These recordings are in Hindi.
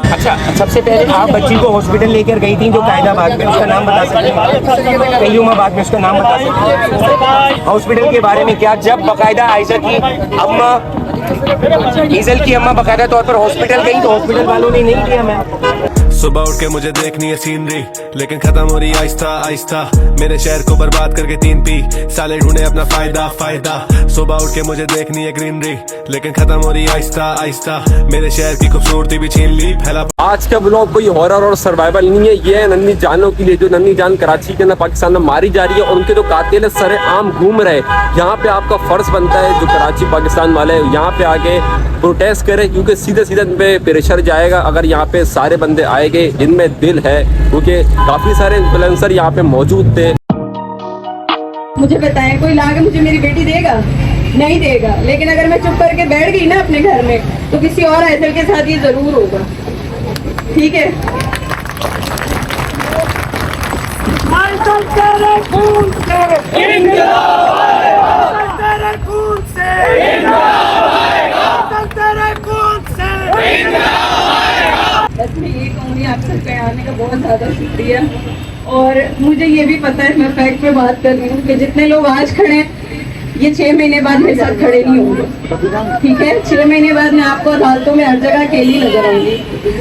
अच्छा, सबसे पहले आप बच्ची को हॉस्पिटल लेकर गई थी जो कायदाबाद में, उसका नाम बता सकते हैं? कयूमाबाद में, उसका नाम बता सकते हैं? हॉस्पिटल के बारे में क्या, जब बाकायदा आयशा की अम्मा, ईजल की अम्मा बाकायदा तौर पर हॉस्पिटल गई तो हॉस्पिटल वालों ने नहीं किया। मैं सुबह उठ के मुझे देखनी है सीनरी, लेकिन खत्म हो रही आहिस्ता आहिस्ता। मेरे शहर को बर्बाद करके 3 पी, साले ढूंढे अपना फायदा फायदा। सुबह उठ के मुझे देखनी है ग्रीनरी, लेकिन खत्म हो रही आहिस्ता आहिस्ता। मेरे शहर की खूबसूरती भी छीन ली, फैला। आज का ब्लॉग कोई हॉरर और सर्वाइवल नहीं है, ये है नन्ही जानों के लिए, जो नन्ही जान कराची के अंदर पाकिस्तान में मारी जा रही है और उनके जो कातिल सरेआम घूम रहे। यहाँ पे आपका फर्ज बनता है, जो कराची पाकिस्तान वाले यहाँ पे आके प्रोटेस्ट करें, क्योंकि सीधे सीधे पे प्रेशर जाएगा अगर यहाँ पे सारे बंदे आएंगे जिनमें दिल है, क्योंकि काफी सारे इन्फ्लुएंसर यहाँ पे मौजूद थे। मुझे बताएं, कोई लाके मुझे मेरी बेटी देगा? नहीं देगा। लेकिन अगर मैं चुप करके बैठ गई ना अपने घर में, तो किसी और ऐसे के साथ ये जरूर होगा। ठीक है? बस मैं ये कहूँगी, आप सबके आने का बहुत ज़्यादा शुक्रिया। और मुझे ये भी पता है, मैं फैक्ट पे बात कर रही हूँ कि जितने लोग आज खड़े हैं, ये 6 महीने बाद मेरे साथ खड़े नहीं होंगे। ठीक है? 6 महीने बाद मैं आपको अदालतों में हर जगह अकेली नजर आऊंगी।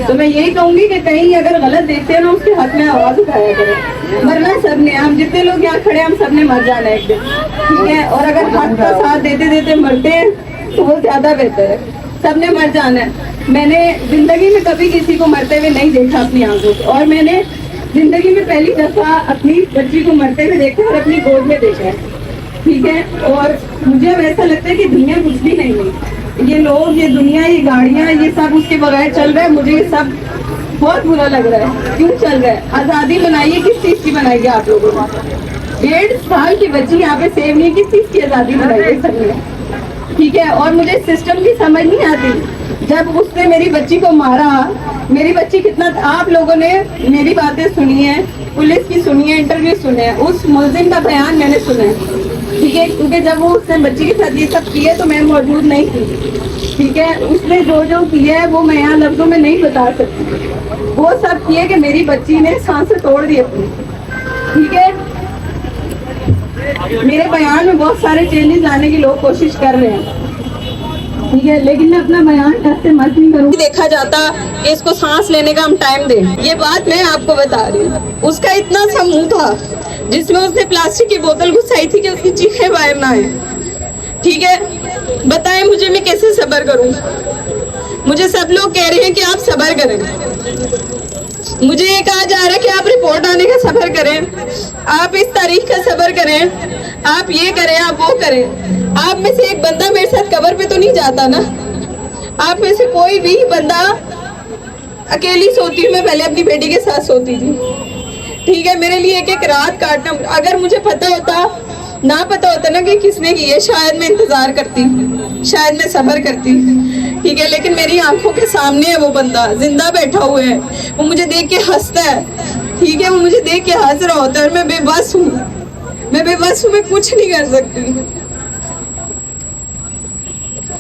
तो मैं यही कहूँगी कि कहीं अगर गलत देखते हैं ना, उसके हक में आवाज़ उठाया करें। मरना सबने, हम जितने लोग यहाँ खड़े हम सबने मर जाना एक दिन। ठीक है? और अगर हक का साथ देते देते मरते हैं तो वो ज़्यादा बेहतर है। सबने मर जाना है। मैंने जिंदगी में कभी किसी को मरते हुए नहीं देखा अपनी आंखों से, और मैंने जिंदगी में पहली दफा अपनी बच्ची को मरते हुए देखा और अपनी गोद में देखा है। ठीक है? और मुझे अब ऐसा लगता है कि दुनिया कुछ भी नहीं है। ये लोग, ये दुनिया, ये गाड़ियाँ, ये सब उसके बगैर चल रहा है। मुझे ये सब बहुत बुरा लग रहा है। क्यों चल रहा है? आज़ादी बनाइए, किस चीज़ की बनाइए आप लोगों को? 1.5 साल की बच्ची यहाँ पे सेव नहीं, किस चीज़ की आज़ादी बनाइए सबने? ठीक है? और मुझे सिस्टम की समझ नहीं आती। जब उसने मेरी बच्ची को मारा, मेरी बच्ची कितना, आप लोगों ने मेरी बातें सुनी है, पुलिस की सुनी है, इंटरव्यू सुने हैं, उस मुल्जिम का बयान मैंने सुना है। ठीक है? क्योंकि जब वो उसने बच्ची के साथ ये सब किए तो मैं मौजूद नहीं थी। ठीक है? उसने जो जो किया है वो मैं यहाँ लफ्जों में नहीं बता सकती। वो सब किए कि मेरी बच्ची ने सांसें तोड़ दी अपनी। ठीक है? मेरे बयान में बहुत सारे चेंजेस लाने की लोग कोशिश कर रहे हैं। ठीक है? लेकिन मैं अपना बयान ऐसे मत नहीं करूँगी। देखा जाता कि इसको सांस लेने का हम टाइम दें, ये बात मैं आपको बता रही हूँ। उसका इतना सा मुंह था जिसमें उसने प्लास्टिक की बोतल घुसाई थी कि उसकी चीखें बाहर ना आए। ठीक है? बताएं मुझे, मैं कैसे सब्र करूँ? मुझे सब लोग कह रहे हैं कि आप सब्र करें। मुझे ये कहा जा रहा है कि आप रिपोर्ट आने का सब्र करें, आप इस तारीख का सब्र करें, आप ये करें, आप वो करें। आप में से एक बंदा मेरे साथ कब्र पे तो नहीं जाता ना? आप में से कोई भी बंदा, अकेली सोती हूँ मैं, पहले अपनी बेटी के साथ सोती थी। ठीक है? मेरे लिए एक एक रात काटना, अगर मुझे पता होता, ना पता होता ना कि किसने की है, शायद मैं इंतजार करती, शायद मैं सब्र करती। ठीक है? लेकिन मेरी आंखों के सामने है वो बंदा, जिंदा बैठा हुआ है, वो मुझे देख के हंसता है। ठीक है? वो मुझे देख के हंस रहा होता है और मैं बेबस हूँ, मैं बेबस हूँ, मैं कुछ नहीं कर सकती।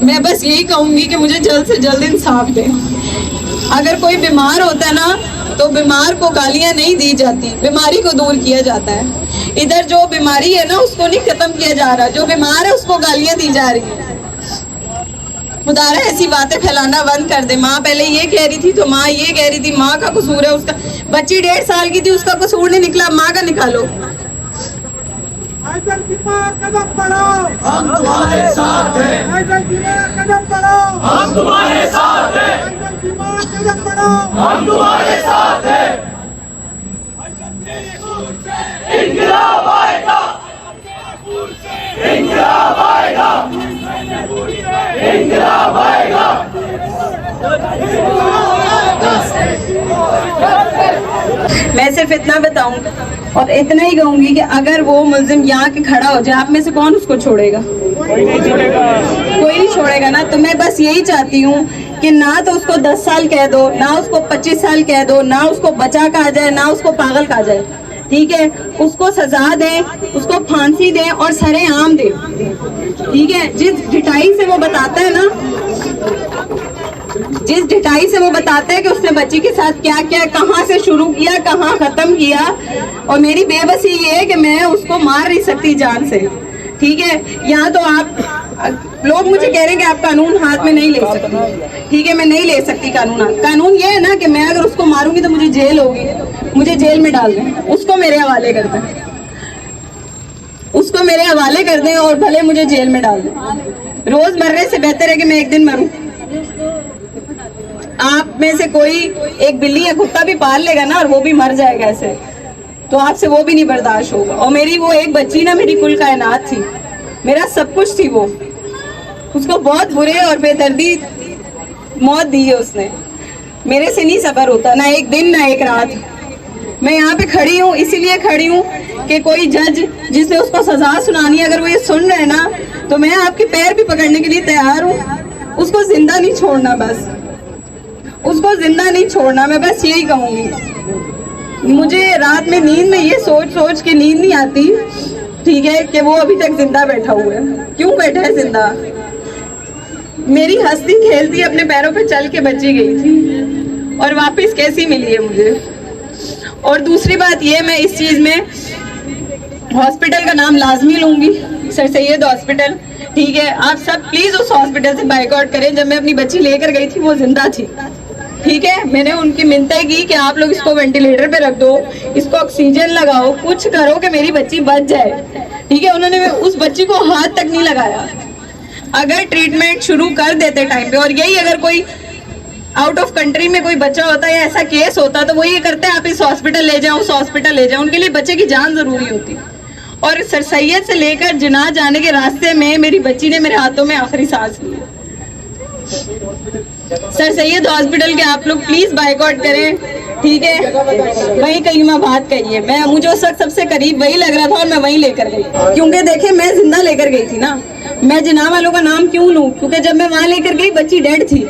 मैं बस यही कहूंगी कि मुझे जल्द से जल्द इंसाफ दें। अगर कोई बीमार होता है ना, तो बीमार को गालियां नहीं दी जाती, बीमारी को दूर किया जाता है। इधर जो बीमारी है ना, उसको नहीं खत्म किया जा रहा, जो बीमार है उसको गालियां दी जा रही है। खुदारा ऐसी बातें फैलाना बंद कर दे। माँ पहले ये कह रही थी तो माँ ये कह रही थी, माँ का कसूर है, उसका बच्ची 1.5 साल की थी, उसका कसूर नहीं निकला, माँ का निकालो। कदम बढ़ाओ, हम तुम्हारे साथ हैं। कदम बढ़ाओ, हम तुम्हारे साथ हैं। कदम बढ़ाओ, हम तुम्हारे साथ हैं। इंकलाब आएगा, इंकलाब आएगा, इंकलाब आएगा। मैं सिर्फ इतना बताऊंगा और इतना ही कहूंगी कि अगर वो मुल्जिम यहाँ के खड़ा हो जाए, आप में से कौन उसको छोड़ेगा? कोई नहीं छोड़ेगा ना। तो मैं बस यही चाहती हूँ कि ना तो उसको 10 साल कह दो, ना उसको 25 साल कह दो, ना उसको बचा कहा जाए, ना उसको पागल कहा जाए। ठीक है? उसको सजा दें, उसको फांसी दें और सरेआम दें। ठीक है? जिस ढिठाई से वो बताता है ना, जिस ढिठाई से वो बताते हैं कि उसने बच्ची के साथ क्या क्या, कहाँ से शुरू किया, कहाँ खत्म किया, और मेरी बेबसी ये है कि मैं उसको मार नहीं सकती जान से। ठीक है, यहाँ तो आप लोग मुझे कह रहे हैं कि आप कानून हाथ में नहीं ले सकती। ठीक है, मैं नहीं ले सकती कानून। कानून ये है ना कि मैं अगर उसको मारूंगी तो मुझे जेल होगी, मुझे जेल में डाल दें, उसको मेरे हवाले कर दें, उसको मेरे हवाले कर दें और भले मुझे जेल में डाल दें। रोज मरने से बेहतर है कि मैं एक दिन मरूं। आप में से कोई एक बिल्ली या कुत्ता भी पाल लेगा ना और वो भी मर जाएगा ऐसे, तो आपसे वो भी नहीं बर्दाश्त होगा। और मेरी वो एक बच्ची ना मेरी कुल कायनात थी, मेरा सब कुछ थी वो। उसको बहुत बुरे और बेदर्दी मौत दी है उसने। मेरे से नहीं सबर होता, ना एक दिन ना एक रात। मैं यहाँ पे खड़ी हूँ, इसीलिए खड़ी हूँ कि कोई जज जिसने उसको सजा सुनानी है, अगर वो ये सुन रहे हैं ना, तो मैं आपके पैर भी पकड़ने के लिए तैयार हूँ। उसको जिंदा नहीं छोड़ना, बस उसको जिंदा नहीं छोड़ना, मैं बस यही कहूँगी। मुझे रात में नींद में ये सोच सोच के नींद नहीं आती, ठीक है, कि वो अभी तक जिंदा बैठा हुआ है। क्यों बैठा है जिंदा? मेरी हंसती खेलती अपने पैरों पे चल के बची गई थी और वापस कैसी मिली है मुझे। और दूसरी बात ये, मैं इस चीज में हॉस्पिटल का नाम लाजमी लूंगी, सर सैयद हॉस्पिटल। ठीक है, आप सब प्लीज उस हॉस्पिटल से बाइकआउट करें। जब मैं अपनी बच्ची लेकर गई थी वो जिंदा थी। ठीक है, मैंने उनकी मिन्नतें की कि आप लोग इसको वेंटिलेटर पे रख दो, इसको ऑक्सीजन लगाओ, कुछ करो कि मेरी बच्ची बच जाए। ठीक है, उन्होंने उस बच्ची को हाथ तक नहीं लगाया। अगर ट्रीटमेंट शुरू कर देते टाइम पे, और यही अगर कोई आउट ऑफ कंट्री में कोई बच्चा होता या ऐसा केस होता तो वो ये करते हैं आप इस हॉस्पिटल ले जाओ, उस हॉस्पिटल ले जाओ। उनके लिए बच्चे की जान जरूरी होती। और सर सैयद से लेकर जिन्ना जाने के रास्ते में मेरी बच्ची ने मेरे हाथों में आखिरी सांस ली। सर सैयद हॉस्पिटल के आप लोग प्लीज बाइकआउट करें। ठीक है, वही कलीमा बात कहिए। मुझे उस वक्त सबसे करीब वही लग रहा था और मैं वही लेकर गई, क्योंकि देखिए मैं जिंदा लेकर गई थी ना। मैं जिन्ना वालों का नाम क्यों लूं? क्योंकि जब मैं वहां लेकर गई बच्ची डेड थी।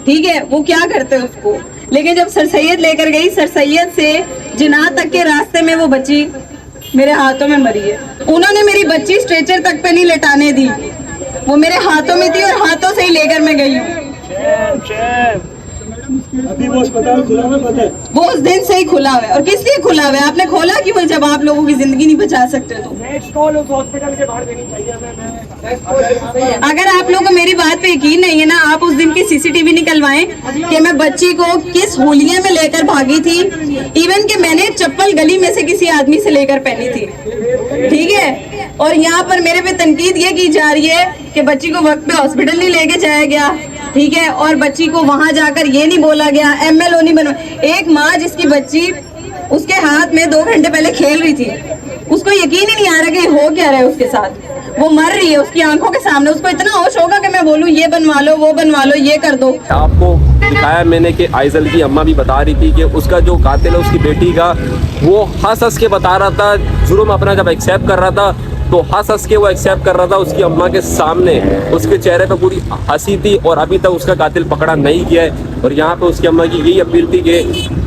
ठीक है, वो क्या करते उसको, लेकिन जब सर सैयद लेकर गई, सर सैयद से जिन्ना तक के रास्ते में वो बच्ची मेरे हाथों में मरी है। उन्होंने मेरी बच्ची स्ट्रेचर तक पे नहीं लेटाने दी, वो मेरे हाथों में थी और हाथों से ही लेकर मैं गई हूँ। अभी वो अस्पताल खुला हुआ पता है? वो उस दिन से ही खुला हुआ है। और किस लिए खुला हुआ है? आपने खोला क्यों जब आप लोगों की जिंदगी नहीं बचा सकते? तो हॉस्पिटल के बाहर देनी चाहिए। अगर आप लोगों को मेरी बात पे यकीन नहीं है ना, आप उस दिन की सीसीटीवी निकलवाएं कि मैं बच्ची को किस होलिये में लेकर भागी थी। इवन कि मैंने चप्पल गली में से किसी आदमी से लेकर पहनी थी। ठीक है, और यहाँ पर मेरे पे तनकीद ये की जा रही है कि बच्ची को वक्त पे हॉस्पिटल नहीं लेके जाया गया। ठीक है, और बच्ची को वहां जाकर ये नहीं बोला गया, MLO नहीं बनो। एक माँ जिसकी बच्ची उसके हाथ में 2 घंटे पहले खेल रही थी, उसको यकीन ही नहीं आ रहा कि हो क्या रहा है उसके साथ। वो मर रही है उसकी आंखों के सामने, उसको इतना होश होगा कि मैं बोलूं ये बनवा लो, वो बनवा लो, ये कर दो। आपको दिखाया मैंने कि आइजल की अम्मा भी बता रही थी कि उसका जो कातिल है उसकी बेटी का, वो हंस हंस के बता रहा था, जुर्म अपना जब एक्सेप्ट कर रहा था तो हंस हंस के वो एक्सेप्ट कर रहा था उसकी अम्मा के सामने। उसके चेहरे पे पूरी हंसी थी और अभी तक उसका कातिल पकड़ा नहीं गया है। और यहाँ पे उसकी अम्मा की यही अपील थी कि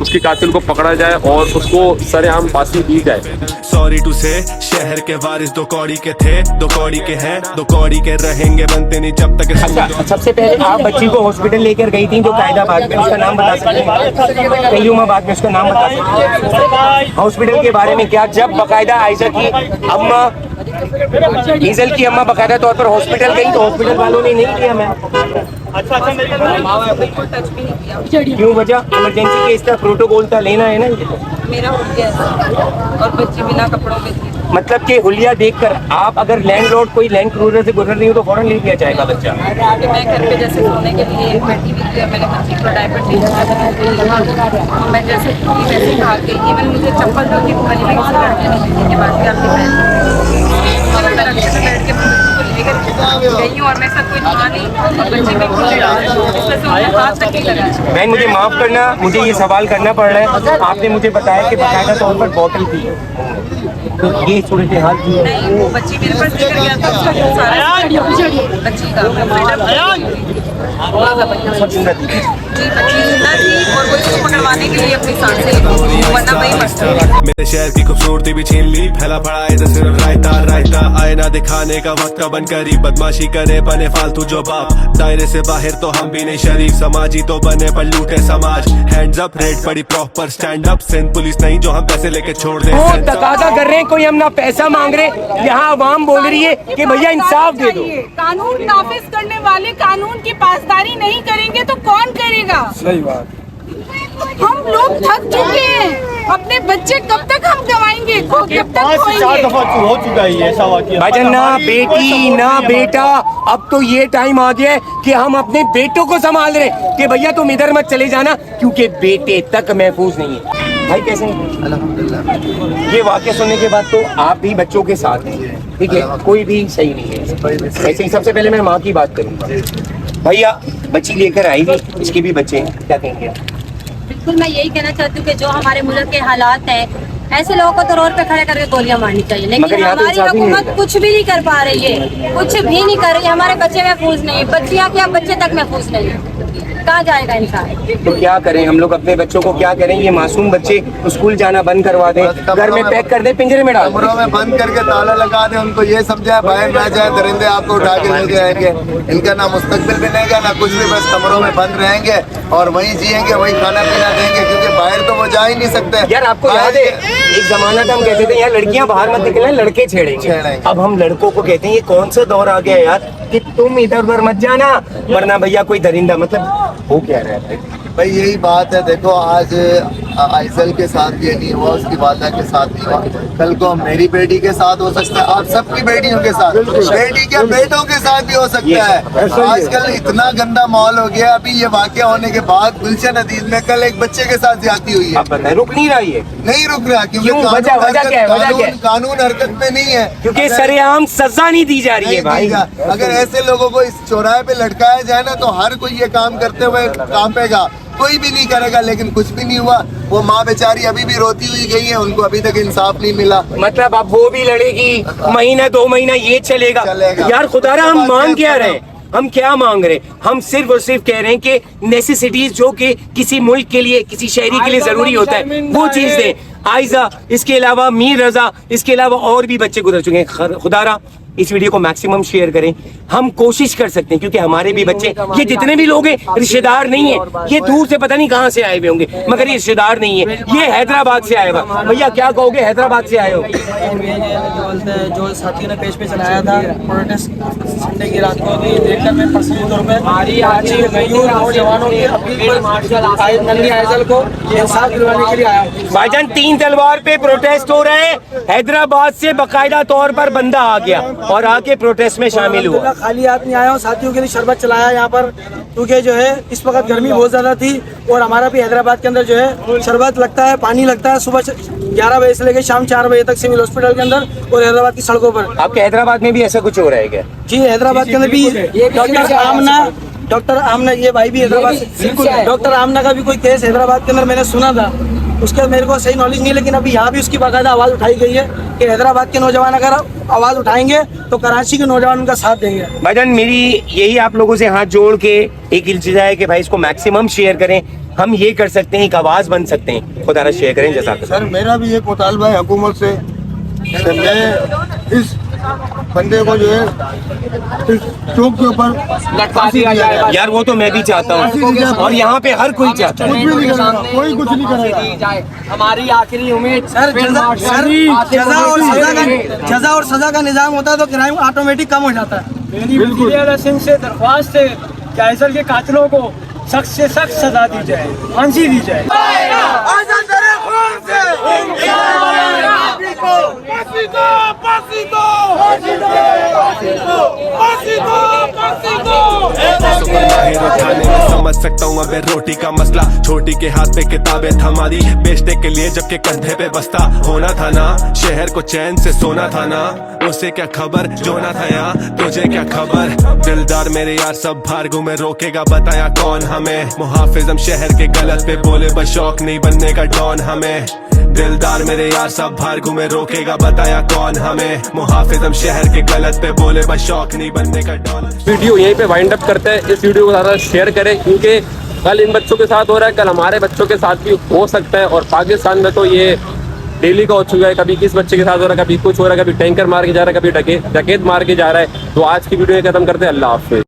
उसके कातिल को पकड़ा जाए और उसको सरेआम फांसी दी जाए। सॉरी टू से शहर के वारिस 2 कौड़ी के थे, 2 कौड़ी के हैं, 2 कौड़ी के रहेंगे, बनते नहीं जब तक। अच्छा, सबसे पहले आप बच्ची को हॉस्पिटल लेकर गई थी जो कायदाबाद में, उसका नाम बता सकते हैं? कयूमाबाद में, उसका नाम बता सकते हैं? हॉस्पिटल के बारे में क्या, जब बाकायदा आयशा की अम्मा, ईजल की अम्मा बाकायदा तौर पर हॉस्पिटल गई तो हॉस्पिटल वालों ने नहीं किया। मैं क्यों वजह? इमरजेंसी केस का प्रोटोकॉल था, लेना है ना। मेरा हो गया और बच्ची बिना कपड़ों में थी। मतलब कि हुलिया देखकर आप अगर लैंडलॉर्ड कोई लैंड क्रूजर से गुजर रही हो तो फौरन ले लिया जाएगा बच्चा। मैं घर पे जैसे सोने के लिए बैठी हुई थी, मैंने बच्ची को डायपर दिया, मैं जैसे वैसे भाग गई। इवन मुझे चप्पल जो थी वो गली में किसी लड़के ने खींचने के बाद भी आपके पैर मैं रखे से बैठ के बच्ची को लेकर गई हूँ और मैं सब कोई धुआं नहीं और बच्चे बिल्कुल इस वजह से उन्हें हाथ तक नहीं लगा। बहन मुझे माफ करना, मुझे ये सवाल करना पड़ रहा है। आपने मुझे बताया कि बाकायदा तौर पर बॉटल थी, तो ये सूरत हाल थी। नहीं, वो बच्ची मेरे पास लेकर गया था, उसका सारा बच्ची का सब जिंदा थी। जी बच्ची जिंदा थी और कोई उसको पकड़वाने के लिए अपनी सांसें वरना वही मरता। मेरे शहर की खूबसूरती भी छीन ली, फैला पड़ा इधर सिर्फ रायता रायता। आए ना दिखाने का वक्त का बन करी, बदमाशी करे बने फालतू जो बाप। दायरे से बाहर तो हम भी नहीं शरीफ, समाजी तो बने पर लूटे समाज। हैंड्स अप, रेड पड़ी proper stand up. Sindh police नहीं जो हम पैसे लेके छोड़ दे। वो तकादा कर रहे हैं, कोई हम ना पैसा मांग रहे। यहाँ आवाम बोल रही है कि भैया इंसाफ दे दो। कानून नाफिज करने वाले कानून की पासदारी नहीं करेंगे तो कौन करेगा? सही बात। हम लोग थक चुके हैं, अपने बच्चे कब तक हम गवाएंगे, कब तक खोएंगे? हो चुका है ऐसा वाकया। भाईजान ना बेटी ना बेटा, अब तो ये टाइम आ गया है कि हम अपने बेटों को संभाल रहे हैं कि भैया तुम इधर मत चले जाना, क्योंकि बेटे तक महफूज नहीं है। भाई कैसे हैं? अल्हम्दुलिल्लाह। ये वाकया सुनने के बाद तो आप भी बच्चों के साथ हैं, ठीक है, कोई भी सही नहीं है। ऐसे ही सबसे पहले मैं माँ की बात करूँगा। भैया बच्ची लेकर आई हुई, इसके भी बच्चे हैं, क्या कहेंगे आप? बिल्कुल मैं यही कहना चाहती हूँ कि जो हमारे मुल्क के हालात हैं, ऐसे लोगों को तो रोड पे खड़े करके गोलियां मारनी चाहिए, मगर लेकिन यहाँ तो हमारी इंसाफ ही नहीं हुकूमत कुछ भी नहीं कर पा रही है, कुछ भी नहीं कर रही है। हमारे बच्चे महफूज नहीं, बच्चियां क्या बच्चे तक महफूज नहीं, कहाँ जाएगा इंसान? तो क्या करें हम लोग अपने बच्चों को, क्या करें? ये मासूम बच्चे स्कूल जाना बंद करवा दें, घर में पैक कर दें, पिंजरे में डाल दें। कमरों में बंद करके ताला लगा दें, उनको ये समझाए बाहर ना जाए, दरिंदे आपको उठा के ले जाएंगे। इनका ना मुस्तकबिल बनेगा ना कुछ भी, बस कमरों में बंद रहेंगे और वहीं जिएंगे, वहीं खाना पीना देंगे, क्योंकि बाहर तो वो जा ही नहीं सकते। यार आपको याद है एक जमाना था हम कहते थे यार लड़कियां बाहर मत निकलें, लड़के छेड़ेंगे। अब हम लड़कों को कहते हैं ये कौन सा दौर आ गया यार कि तुम इधर उधर मत जाना, वरना भैया कोई दरिंदा। मतलब हो क्या रहा है भाई? यही बात है। देखो आज आइजल के साथ ये नहीं हुआ, उसकी वादा के साथ नहीं हुआ, कल को मेरी बेटी के साथ हो सकता है, आप सबकी बेटियों के साथ, बेटी के बेटों के साथ भी हो सकता है। आजकल इतना गंदा माहौल हो गया। अभी ये वाकया होने के बाद गुलशन अदीज में कल एक बच्चे के साथ ज्यादती हुई है। आप बताएं, रुक नहीं रही है? नहीं रुक रहा, क्योंकि क्यों? वजह क्या है? वजह क्या है? कानून हरकत में नहीं है, क्योंकि सरेआम सजा नहीं दी जा रही है भाई। अगर ऐसे लोगों को इस चौराहे पे लटकाया जाए ना, तो हर कोई ये काम करते हुए कांपेगा, कोई भी नहीं करेगा। लेकिन कुछ भी नहीं हुआ। वो माँ बेचारी अभी भी रोती हुई गई है, उनको अभी तक इंसाफ नहीं मिला। मतलब अब वो भी लड़ेगी, महीना 2 महीना ये चलेगा। यार खुदारा हम मांग क्या रहे हैं? हम क्या मांग रहे हैं? हम सिर्फ और सिर्फ कह रहे हैं कि नेसेसिटीज जो कि किसी मुल्क के लिए, किसी शहरी के लिए जरूरी होता है, वो चीज दें। आयजा, इसके अलावा मीर रजा, इसके अलावा और भी बच्चे गुजर चुके हैं। खुदारा इस वीडियो को मैक्सिमम शेयर करें। हम कोशिश कर सकते हैं, क्योंकि हमारे भी बच्चे, ये जितने भी लोग हैं रिश्तेदार नहीं है, ये दूर से पता नहीं कहाँ से आए हुए होंगे, मगर ये रिश्तेदार नहीं है, ये हैदराबाद से आया हुआ। भैया क्या कहोगे, हैदराबाद से आए हो? जो साथियों ने पेज पे चलाया था प्रोटेस्ट संडे की रात को, देखकर मैं पर्सनली तौर पे नौजवानों की नन्ही आइजल को इंसाफ दिलवाने के लिए आया हूँ। भाईजान 3 तलवार पे प्रोटेस्ट हो रहे हैं। हैदराबाद से बाकायदा तौर पर बंदा आ गया और आके प्रोटेस्ट में शामिल हुआ। खाली हाथ नहीं आया हूँ, साथियों के लिए शरबत चलाया यहाँ पर, क्योंकि जो है इस वक्त गर्मी बहुत ज्यादा थी और हमारा भी हैदराबाद के अंदर जो है शरबत लगता है, पानी लगता है सुबह 11 बजे से लेकर शाम 4 बजे तक सिविल हॉस्पिटल के अंदर और हैदराबाद की सड़कों पर। आपके हैदराबाद में भी ऐसा कुछ हो रहा है क्या? जी हैदराबाद के अंदर भी डॉक्टर आमना ये भाई भी हैदराबाद से, डॉक्टर आमना का भी कोई केस हैदराबाद के अंदर मैंने सुना था, उसका मेरे को सही नॉलेज नहीं, लेकिन अभी यहाँ भी उसकी बाकायदा आवाज उठाई गई है कि हैदराबाद के नौजवान अगर आवाज उठाएंगे तो कराची के नौजवान उनका साथ देंगे। भाईजान मेरी यही आप लोगों से हाथ जोड़ के एक इल्तिजा है कि भाई इसको मैक्सिमम शेयर करें। हम ये कर सकते हैं, एक आवाज बन सकते हैं। खुदा शेयर करें। जैसा सर मेरा भी एक मुतालबा है हुकूमत से कि मैं इस बंदे को जो है चौक के ऊपर लटका दिया जाए। यार वो तो मैं भी चाहता हूँ और यहाँ पे हर कोई चाहता है। कुछ भी नहीं करेगा, कोई कुछ नहीं करेगा। हमारी आखिरी उम्मीद सर जजा और सजा का निजाम होता है तो क्राइम ऑटोमेटिक कम हो जाता है। मेरी वज़ीर सिंह से दरख्वास्त है कि आइजल के कातिलों को सख्त से सख्त सजा दी जाए, फांसी दी जाए। समझ सकता हूँ अबे रोटी का मसला, छोटी के हाथ पे किताबें थमारी बेचने के लिए, जबकि कंधे पे बस्ता होना था ना, शहर को चैन से सोना था ना, उसे क्या खबर जो ना था यहाँ, तुझे क्या खबर। दिलदार मेरे यार सब बाहर घूमे, रोकेगा बताया कौन हमें, मुहाफिज हम शहर के गलत पे बोले, बस शौक नहीं बनने का डॉन हमें। दिलदार मेरे यार सब बाहर घूमे, रोकेगा बताया कौन हमें। मुहाफिज हम शहर के गलत पे बोले, बस शौक नहीं बनने का डॉन। वीडियो यहीं पे वाइंड अप करते हैं। इस वीडियो को ज़्यादा शेयर करें, क्योंकि कल इन बच्चों के साथ हो रहा है, कल हमारे बच्चों के साथ भी हो सकता है। और पाकिस्तान में तो ये डेली का हो चुका है, कभी किस बच्चे के साथ हो रहा है, कभी कुछ हो रहा है, कभी टैंकर मार के जा रहा है, कभी डकैत मार के जा रहा है। तो आज की वीडियो खत्म करते हैं। अल्लाह हाफिज़।